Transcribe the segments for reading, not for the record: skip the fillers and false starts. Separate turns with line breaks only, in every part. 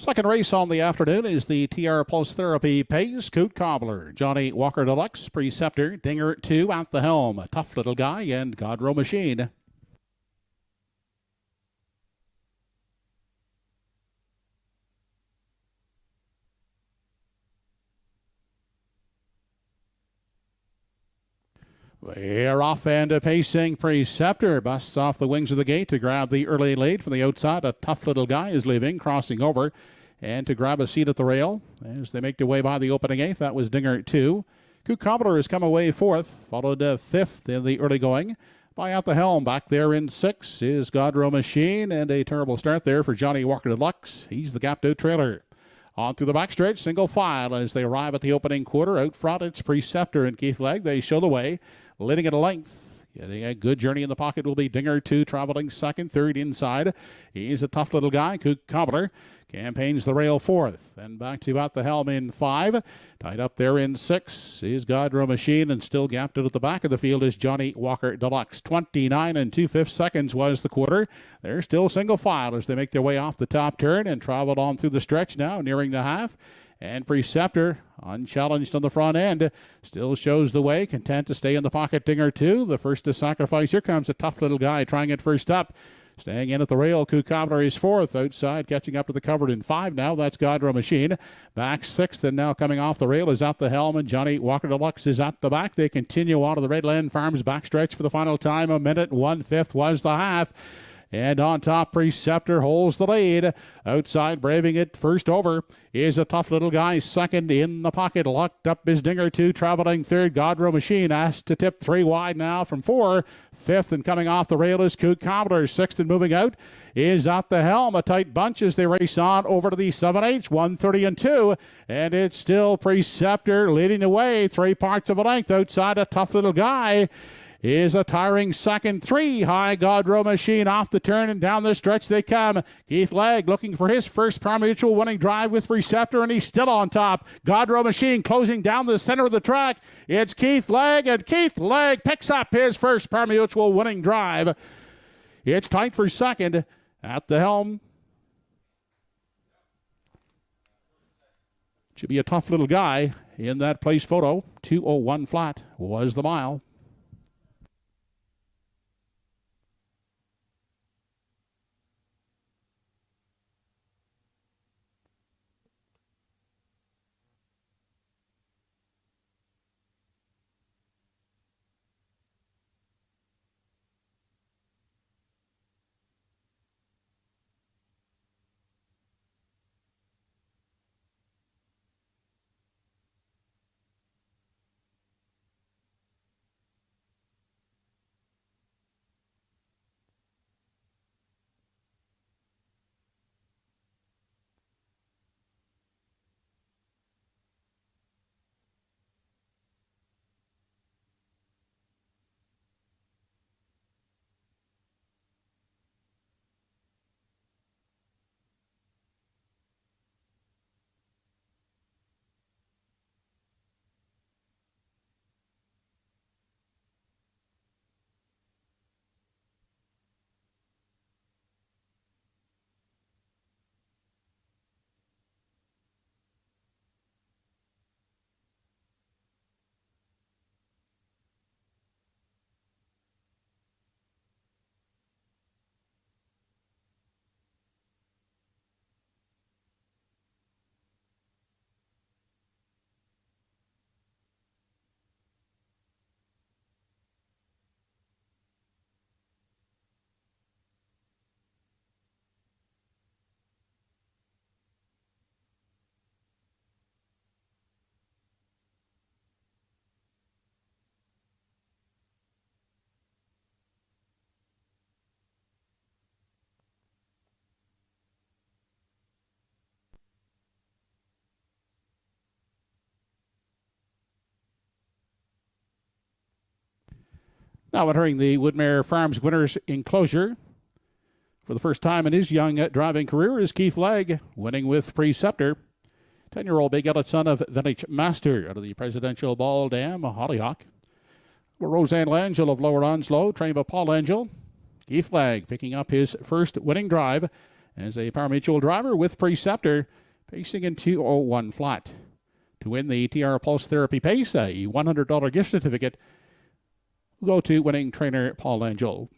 Second race on the afternoon is the TR Plus Therapy Pace Coot Cobbler. Johnny Walker Deluxe, Preceptor, Dinger 2 at the helm. A tough little guy and Godrow Machine. They're off and pacing. Preceptor busts off the wings of the gate to grab the early lead from the outside. A tough little guy is leaving, crossing over, and to grab a seat at the rail as they make their way by the opening eighth. That was Dinger 2. Coot Cobbler has come away fourth, followed fifth in the early going by At the Helm. Back there in sixth is Godrow Machine, and a terrible start there for Johnny Walker Deluxe. He's the gapped out trailer. On through the backstretch, single file as they arrive at the opening quarter. Out front, it's Preceptor and Keith Legg. They show the way, leading at a length. Getting a good journey in the pocket will be Dinger 2, traveling second, third inside. He's a tough little guy. Coot Cobbler campaigns the rail fourth. Then back to At the Helm in five. Tied up there in six is Godrow Machine, and still gapped out at the back of the field is Johnny Walker Deluxe. 29 and 2/5 seconds was the quarter. They're still single file as they make their way off the top turn and travel on through the stretch now, nearing the half. And Preceptor, unchallenged on the front end, still shows the way, content to stay in the pocket. Dinger 2, the first to sacrifice. Here comes a tough little guy trying it first up. Staying in at the rail, Coot Cobbler is fourth. Outside, catching up to the covered in five now. That's Godrow Machine. Back sixth, and now coming off the rail is At the Helm, and Johnny Walker Deluxe is at the back. They continue on to the Redland Farms backstretch for the final time. 1:01 was the half. And on top, Preceptor holds the lead. Outside, braving it first over, is a tough little guy. Second in the pocket, locked up is Dinger 2, traveling third. Godrow Machine asked to tip three wide now from four. Fifth and coming off the rail is Coot Cobbler. Sixth and moving out is At the Helm. A tight bunch as they race on over to the 7H, 1:30 and 2. And it's still Preceptor leading the way. 3 parts of a length. Outside, a tough little guy is a tiring second. 3 high Godrow Machine off the turn, and down the stretch they come. Keith Legg looking for his first Pari-Mutuel winning drive with Preceptor, and he's still on top. Godrow Machine closing down the center of the track. It's Keith Legg, and Keith Legg picks up his first Pari-Mutuel winning drive. It's tight for second. At the Helm should be a tough little guy in that place photo. 2:01 flat was the mile. Now entering the Woodmere Farms Winners Enclosure for the first time in his young driving career is Keith Legg, winning with Preceptor. 10-year-old Big Ellet son of Vintage Master out of the Presidential Ball Dam, Hollyhock. Roseanne Langell of Lower Onslow, trained by Paul Angel. Keith Legg picking up his first winning drive as a Pari Mutual driver with Preceptor, pacing in 2:01 flat. To win the TR Pulse Therapy Pace, a $100 gift certificate will go to winning trainer Paul Angel.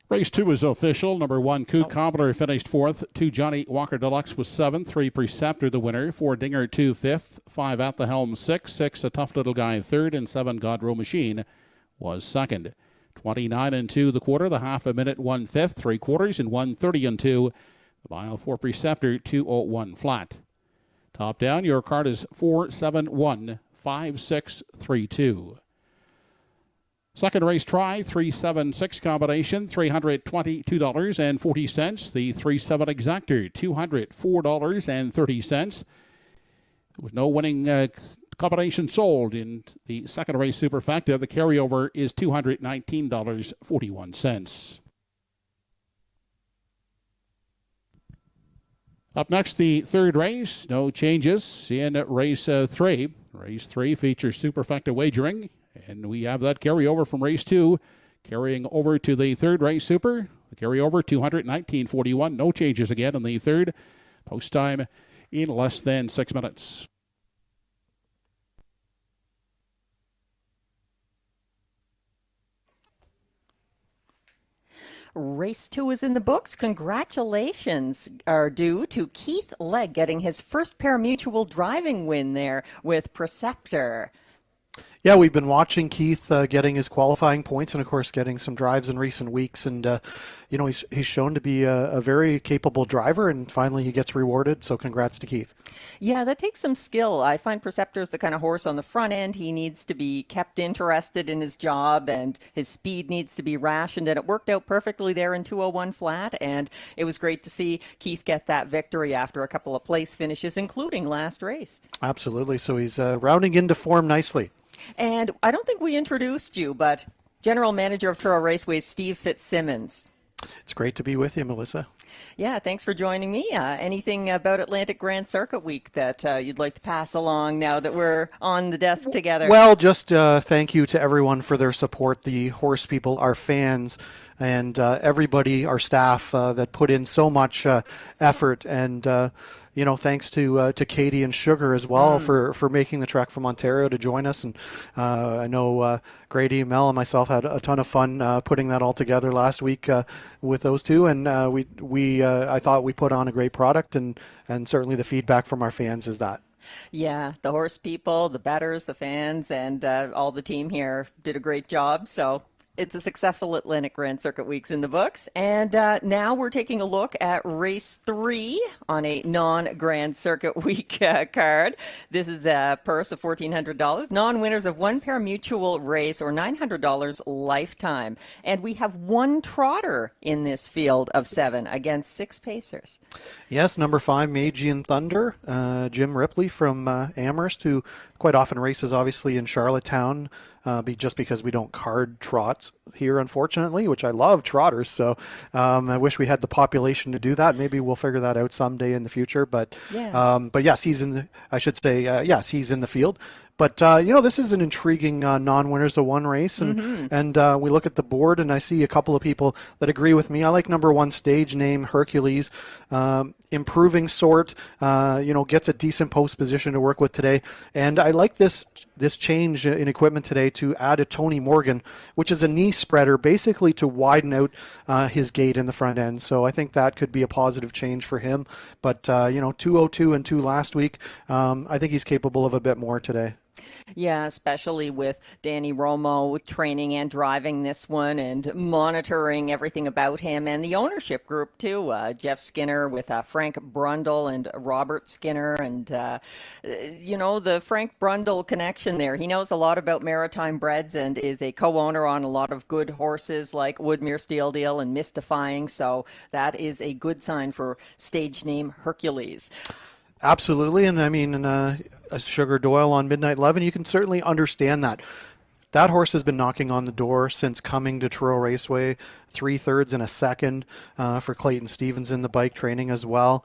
Race 2 is official. Number 1, Coot Cobbler finished 4th. 2, Johnny Walker Deluxe was 7th. 3, Preceptor the winner. 4, Dinger 2, 5th. 5, At the Helm 6th. 6, A Tough Little Guy 3rd. And 7, Godrow Machine was 2nd. 29 and 2 the quarter. The half a minute 1/5. 3 quarters and 1:30 and 2. The mile for Preceptor 2:01 flat. Top down, your card is 4715632. Second race try, 376 combination, $322.40. The 37 exactor, $204.30. There was no winning combination sold in the second race superfecta. The carryover is $219.41. Up next, the third race. No changes in race 3. Race 3 features superfecta wagering, and we have that carryover from race 2 carrying over to the third race super. The carryover 219.41. No changes again in the third. Post time in less than 6 minutes.
Race 2 is in the books. Congratulations are due to Keith Legg getting his first parimutuel driving win there with Preceptor.
Yeah, we've been watching Keith getting his qualifying points and, of course, getting some drives in recent weeks. And, he's shown to be a very capable driver, and finally he gets rewarded. So congrats to Keith.
Yeah, that takes some skill. I find Preceptor's the kind of horse on the front end. He needs to be kept interested in his job, and his speed needs to be rationed. And it worked out perfectly there in 201 flat. And it was great to see Keith get that victory after a couple of place finishes, including last race.
Absolutely. So he's rounding into form nicely.
And I don't think we introduced you, but General Manager of Truro Raceway, Steve Fitzsimmons.
It's great to be with you, Melissa.
Yeah, thanks for joining me. Anything about Atlantic Grand Circuit Week that you'd like to pass along now that we're on the desk together?
Well, just thank you to everyone for their support, the horse people, our fans, and everybody, our staff that put in so much effort. And thanks to Katie and Sugar as well for making the trek from Ontario to join us. And I know Grady, Mel, and myself had a ton of fun putting that all together last week with those two. And I thought we put on a great product, and certainly the feedback from our fans is that.
Yeah, the horse people, the bettors, the fans, and all the team here did a great job. So it's a successful Atlantic Grand Circuit Weeks in the books. And now we're taking a look at race 3 on a non-Grand Circuit Week card. This is a purse of $1,400, non-winners of one parimutuel race or $900 lifetime. And we have one trotter in this field of 7 against 6 pacers.
Yes, number 5, Magian Thunder, Jim Ripley from Amherst, who quite often races obviously in Charlottetown, just because we don't card trots here, unfortunately, which I love trotters. So I wish we had the population to do that. Maybe we'll figure that out someday in the future. But yes, he's in. Yes, he's in the field. But this is an intriguing non-winners of one race, and we look at the board, and I see a couple of people that agree with me. I like number 1, Stage Name Hercules, improving sort. Gets a decent post position to work with today, and I like this change in equipment today to add a Tony Morgan, which is a knee spreader, basically to widen out his gait in the front end. So I think that could be a positive change for him. But 202 and 2 last week. I think he's capable of a bit more today.
Yeah, especially with Danny Romo training and driving this one and monitoring everything about him, and the ownership group too. Jeff Skinner with Frank Brundle and Robert Skinner, and the Frank Brundle connection there. He knows a lot about maritime breds and is a co-owner on a lot of good horses like Woodmere Steel Deal and Mystifying. So that is a good sign for Stage Name Hercules.
Absolutely, and I mean, a Sugar Doyle on Midnight 11, you can certainly understand that. That horse has been knocking on the door since coming to Truro Raceway, 3/3 and a second for Clayton Stevens in the bike training as well.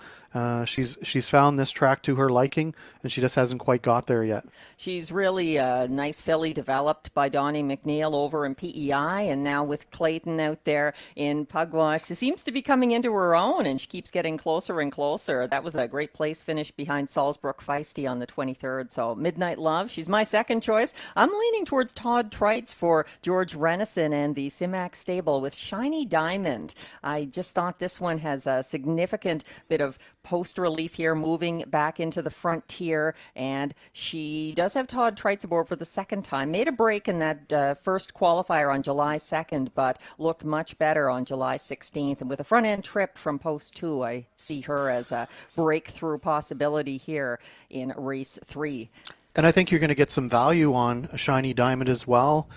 She's found this track to her liking, and she just hasn't quite got there yet.
She's really a nice filly developed by Donnie McNeil over in PEI, and now with Clayton out there in Pugwash, she seems to be coming into her own, and she keeps getting closer and closer. That was a great place finish behind Salzbrook Feisty on the 23rd. So Midnight Love, she's my second choice. I'm leaning towards Todd Trites for George Renison and the Simac stable with Shiny Diamond. I just thought this one has a significant bit of post relief here, moving back into the frontier, and she does have Todd Trites aboard for the second time. Made a break in that first qualifier on July 2nd, but looked much better on July 16th. And with a front end trip from post 2, I see her as a breakthrough possibility here in race 3.
And I think you're going to get some value on a Shiny Diamond as well,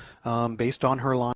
based on her line.